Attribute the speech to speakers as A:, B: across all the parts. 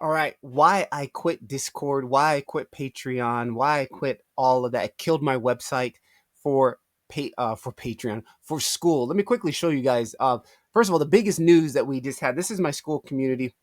A: All right, why I quit Discord, why I quit Patreon, why I quit all of that. I killed my website for for Patreon, for Skool. Let me quickly show you guys. First of all, the biggest news that we just had. This is my Skool community.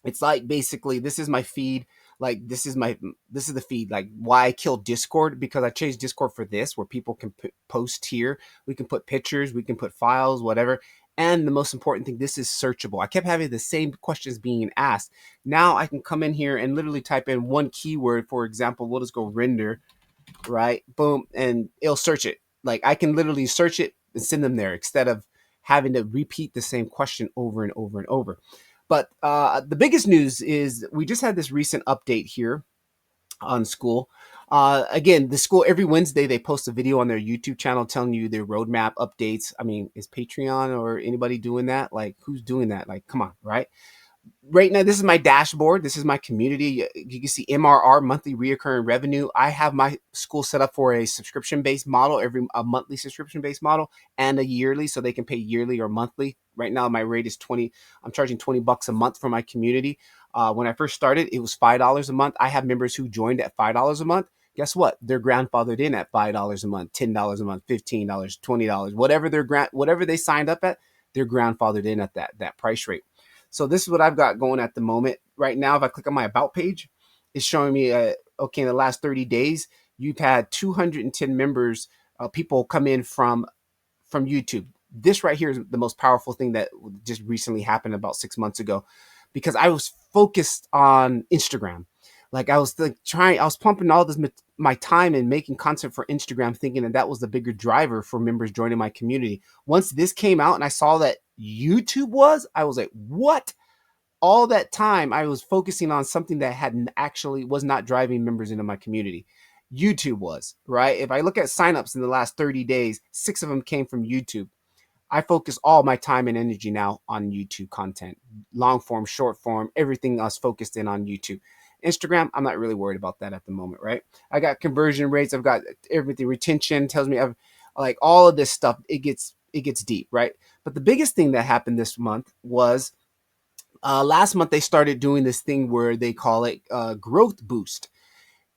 A: It's like basically this is my feed. Like this is the feed. Like why I killed Discord, because I changed Discord for this, where people can post here. We can put pictures, we can put files, whatever. And the most important thing, this is searchable. I kept having the same questions being asked. Now I can come in here and literally type in one keyword. For example, we'll just go render, right? Boom, and it'll search it. Like I can literally search it and send them there instead of having to repeat the same question over and over and over. But the biggest news is we just had this recent update here on Skool. Again, the Skool, every Wednesday they post a video on their YouTube channel telling you their roadmap updates. I mean, is Patreon or anybody doing that? Like, who's doing that? Like, come on, right? Right now, this is my dashboard. This is my community. You can see MRR, monthly reoccurring revenue. I have my Skool set up for a subscription-based model, a monthly subscription-based model and a yearly, so they can pay yearly or monthly. Right now, my rate is 20. I'm charging $20 a month for my community. When I first started, it was $5 a month. I have members who joined at $5 a month. Guess what? They're grandfathered in at $5 a month, $10 a month, $15, $20, whatever they signed up at, they're grandfathered in at that price rate. So this is what I've got going at the moment. Right now, if I click on my about page, it's showing me, okay, in the last 30 days, you've had 210 members, people come in from YouTube. This right here is the most powerful thing that just recently happened about 6 months ago, because I was focused on Instagram. Like I was I was pumping all this my time and making content for Instagram, thinking that was the bigger driver for members joining my community. Once this came out and I saw that YouTube I was like, what? All that time I was focusing on something that hadn't actually was not driving members into my community. YouTube was, right? If I look at signups in the last 30 days, 6 of them came from YouTube. I focus all my time and energy now on YouTube content, long form, short form, everything else focused in on YouTube. Instagram, I'm not really worried about that at the moment, right? I got conversion rates, I've got everything, retention tells me I've like all of this stuff. It gets deep, right? But the biggest thing that happened this month was last month they started doing this thing where they call it growth boost.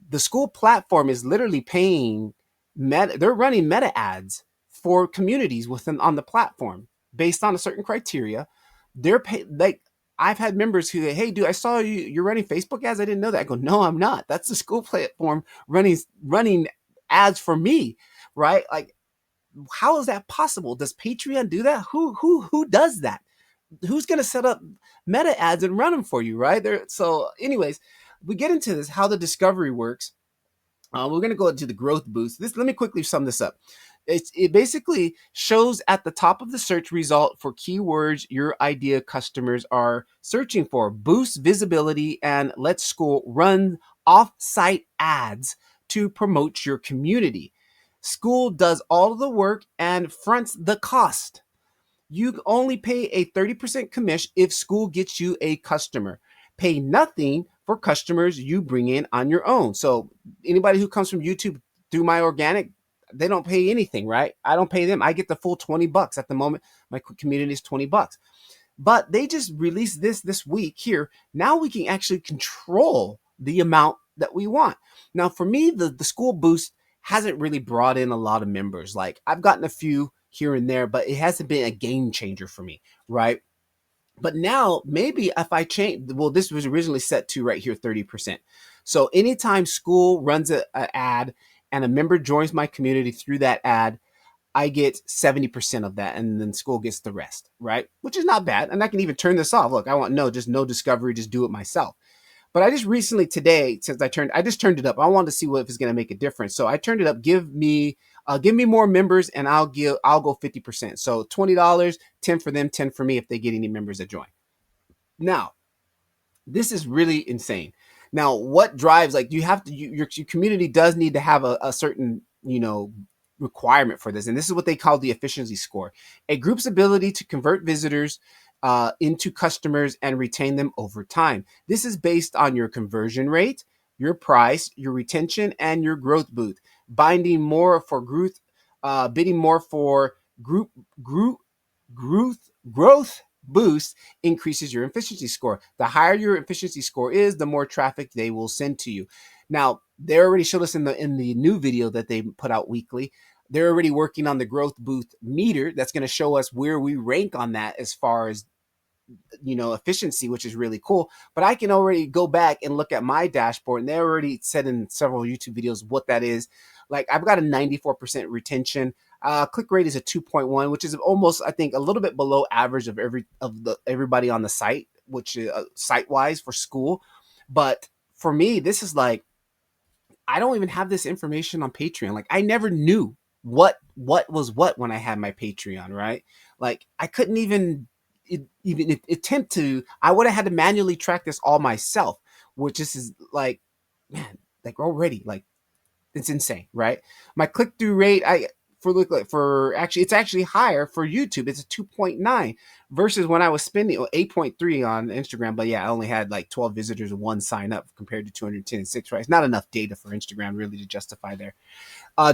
A: The Skool platform is literally paying they're running meta ads for communities within on the platform based on a certain criteria. They're like I've had members who, hey, dude, I saw you're running Facebook ads. I didn't know that. I go, no, I'm not. That's the Skool platform running ads for me, right? Like, how is that possible? Does Patreon do that? Who does that? Who's going to set up meta ads and run them for you, right? So, anyways, we get into this how the discovery works. We're going to go into the growth boost. Let me quickly sum this up. It basically shows at the top of the search result for keywords your idea customers are searching for. Boosts visibility and lets Skool run off-site ads to promote your community. Skool does all of the work and fronts the cost. You only pay a 30% commission if Skool gets you a customer. Pay nothing for customers you bring in on your own. So anybody who comes from YouTube through my organic, they don't pay anything, right? I don't pay them. I get the full $20 at the moment. My community is $20. But they just released this week here. Now we can actually control the amount that we want. Now for me, the Skool boost hasn't really brought in a lot of members. Like I've gotten a few here and there, but it hasn't been a game changer for me, right? But now maybe if I change, well, this was originally set to right here, 30%. So anytime Skool runs an ad and a member joins my community through that ad, I get 70% of that, and then Skool gets the rest, right? Which is not bad. And I can even turn this off. Look, I want just no discovery, just do it myself. But I just recently today, since I just turned it up. I wanted to see if it's going to make a difference. So I turned it up. Give me more members, and I'll go 50%. So $20, 10 for them, 10 for me if they get any members that join. Now, this is really insane. Now, what drives, like, you have to, your community does need to have a certain, requirement for this. And this is what they call the efficiency score. A group's ability to convert visitors into customers and retain them over time. This is based on your conversion rate, your price, your retention, and your growth boost. Binding more for growth, bidding more for growth boost increases your efficiency score. The higher your efficiency score is, the more traffic they will send to you. Now, they already showed us in the new video that they put out weekly. They're already working on the growth boost meter that's going to show us where we rank on that as far as efficiency, which is really cool. But I can already go back and look at my dashboard, and they already said in several YouTube videos what that is. Like, I've got a 94% retention. Click rate is a 2.1, which is almost, I think, a little bit below average of everybody on the site, which is site wise for Skool. But for me, this is like, I don't even have this information on Patreon. Like, I never knew what was what when I had my Patreon, right? Like, I couldn't even attempt to. I would have had to manually track this all myself, which is like, man, like already, like, it's insane, right? My click through rate, it's actually higher for YouTube. It's a 2.9 versus when I was spending 8.3 on Instagram. But yeah, I only had like 12 visitors and 1 sign up compared to 210 and 6, right? It's not enough data for Instagram really to justify there.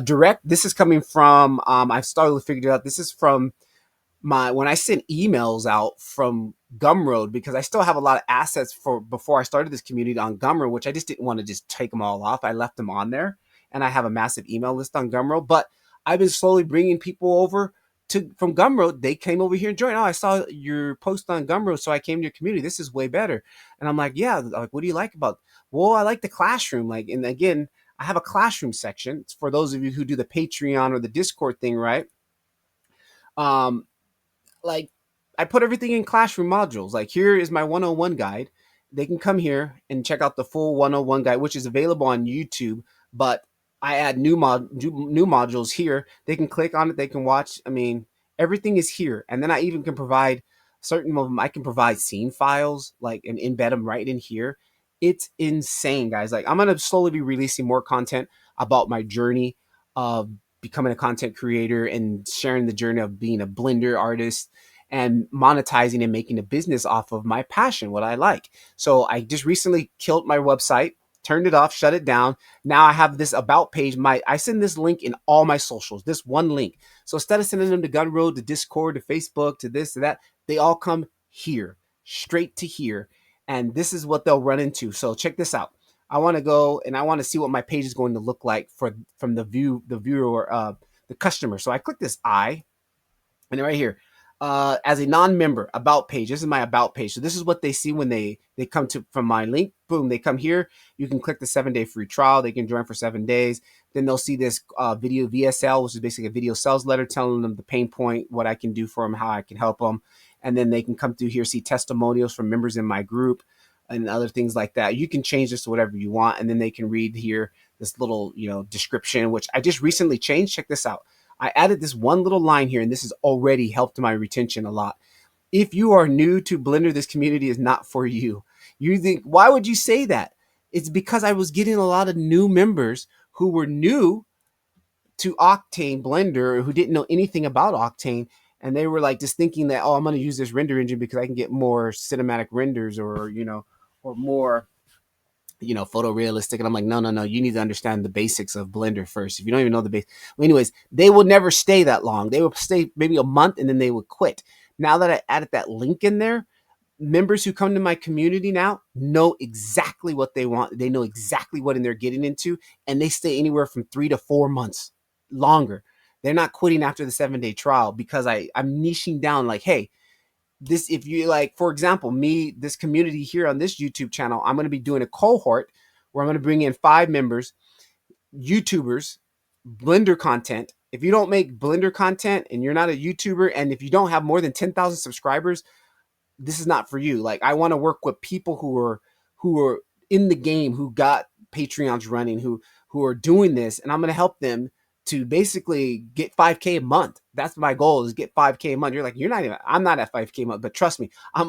A: Direct, this is coming from, I've started to figure it out. This is from when I sent emails out from Gumroad, because I still have a lot of assets for before I started this community on Gumroad, which I just didn't want to just take them all off. I left them on there, and I have a massive email list on Gumroad. But I've been slowly bringing people over from Gumroad. They came over here and joined. Oh, I saw your post on Gumroad, so I came to your community. This is way better. And I'm like, yeah. Like, what do you like about? Well, I like the classroom. Like, and again, I have a classroom section. It's for those of you who do the Patreon or the Discord thing, right? Like, I put everything in classroom modules. Like, here is my 101 guide. They can come here and check out the full 101 guide, which is available on YouTube. But I add new modules here. They can click on it. They can watch. I mean, everything is here. And then I even can provide certain of them. I can provide scene files, like, and embed them right in here. It's insane, guys. Like, I'm going to slowly be releasing more content about my journey of becoming a content creator and sharing the journey of being a Blender artist and monetizing and making a business off of my passion, what I like. So I just recently killed my website, turned it off, shut it down. Now I have this about page. I send this link in all my socials, this one link. So instead of sending them to Gumroad, to Discord, to Facebook, to this, to that, they all come here, straight to here. And this is what they'll run into. So check this out. I want to go and I want to see what my page is going to look like from the viewer, the customer. So I click this I, and right here, as a non-member, about page. This is my about page. So this is what they see when they come to from my link. Boom, they come here. You can click the 7-day free trial. They can join for 7 days. Then they'll see this video VSL, which is basically a video sales letter telling them the pain point, what I can do for them, how I can help them. And then they can come through here, see testimonials from members in my group and other things like that. You can change this to whatever you want. And then they can read here this little, description, which I just recently changed. Check this out. I added this one little line here, and this has already helped my retention a lot. If you are new to Blender, this community is not for you. You think, why would you say that? It's because I was getting a lot of new members who were new to Octane Blender, who didn't know anything about Octane. And they were like just thinking that, oh, I'm going to use this render engine because I can get more cinematic renders or more, photorealistic. And I'm like, no, you need to understand the basics of Blender first. If you don't even know the base. Well, anyways, they will never stay that long. They will stay maybe a month and then they would quit. Now that I added that link in there, members who come to my community now know exactly what they want. They know exactly what they're getting into, and they stay anywhere from 3 to 4 months longer. They're not quitting after the 7-day trial because I'm niching down like, hey, this, if you like, for example, me, this community here on this YouTube channel, I'm going to be doing a cohort where I'm going to bring in 5 members, YouTubers, Blender content. If you don't make Blender content and you're not a YouTuber, and if you don't have more than 10,000 subscribers, this is not for you. Like, I want to work with people who are in the game, who got Patreons running, who are doing this, and I'm going to help them to basically get 5K a month. That's my goal, is get 5K a month. You're like, I'm not at 5K a month, but trust me, I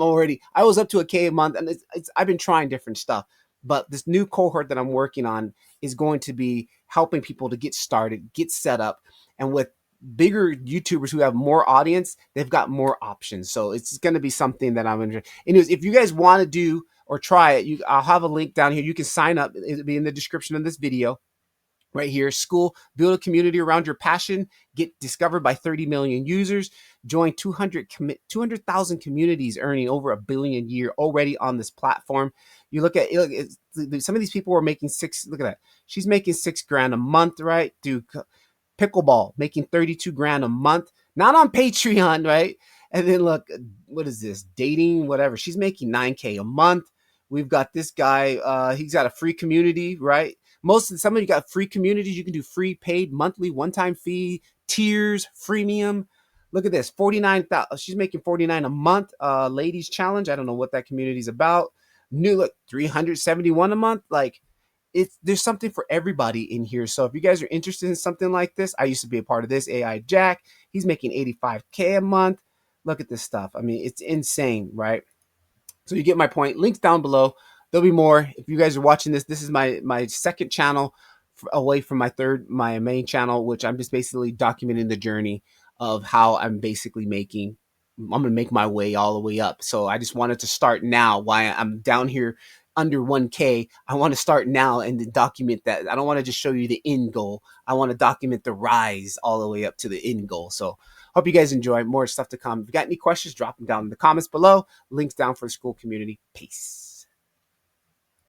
A: was up to a K a month, and I've been trying different stuff. But this new cohort that I'm working on is going to be helping people to get started, get set up. And with bigger YouTubers who have more audience, they've got more options. So it's going to be something that I'm interested. Anyways, if you guys want to do or try it, I'll have a link down here. You can sign up. It'll be in the description of this video. right here. Skool, build a community around your passion, get discovered by 30 million users, join 200,000 communities earning over $1 billion a year already on this platform. You look at some of these people are making look at that. She's making $6,000 a month, right? Dude, pickleball making 32 grand a month, not on Patreon, right? And then look, what is this? Dating, whatever. She's making 9K a month. We've got this guy, he's got a free community, right? Some of you got free communities. You can do free, paid, monthly, one-time fee, tiers, freemium. Look at this, 49,000. She's making 49 a month. Ladies challenge. I don't know what that community is about. New look, 371 a month. Like, there's something for everybody in here. So if you guys are interested in something like this, I used to be a part of this. AI Jack, he's making 85K a month. Look at this stuff. I mean, it's insane, right? So you get my point. Links down below. There'll be more. If you guys are watching this, this is my second channel away from my main channel, which I'm just basically documenting the journey of how I'm gonna make my way all the way up. So I just wanted to start now. Why I'm down here under 1K. I want to start now and document that. I don't want to just show you the end goal. I want to document the rise all the way up to the end goal. So hope you guys enjoy. More stuff to come. If you got any questions, drop them down in the comments below. Links down for the Skool community. Peace.